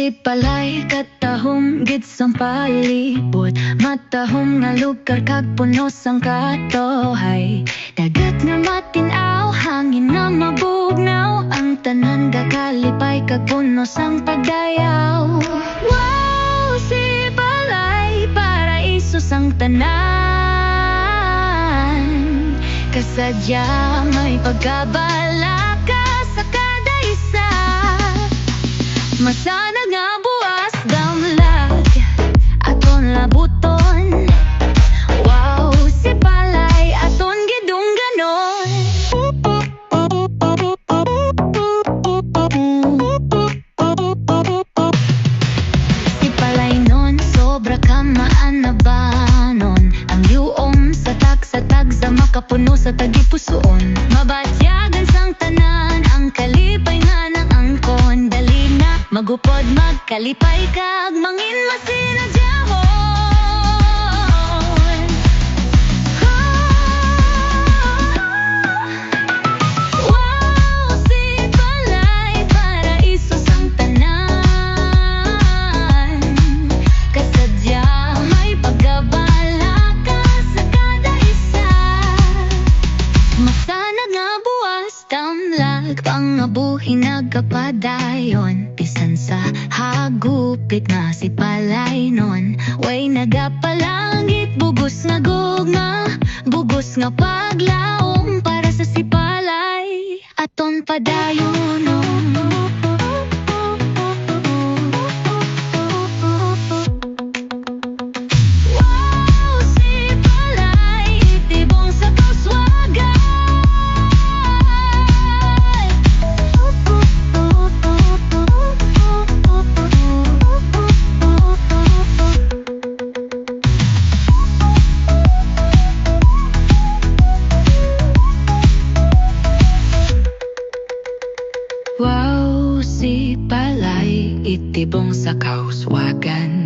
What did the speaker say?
Si palay katahom gid sang palibot, matahom nga lugar kag puno sang katohay. Dagat nga matinaw, hangin nga mabugnaw, ang tanan gakalipay kag puno sang pagdayaw. Wow, si balay paraiso sang tanan, kasadya may pagkabala ka sa kada isa. Masana nga buwas damlag aton labuton. Wow, si palay aton gidung ganon. Si palay non sobra ka maanabanon, ang yuom sa tag sa makapuno sa tagipusoon. Mabatyagan sang tanan ang kalipay nga ng angkon. Dali na magupod magkalipay kag mangin masinadyahon. Wow, si palay paraiso sang tanan, kasadya may pagabala ka sa kada isa. Masana nga buwas damlag, pangabuhi nagapadayon, bisan sa hagupit nga si palay non. Way nagapalangit, bugos nga gugma, bugos nga paglaom para sa si palay aton padayon. Wow, si palay itibong sa kauswagan. Wow, si palay itibong sa kauswagan.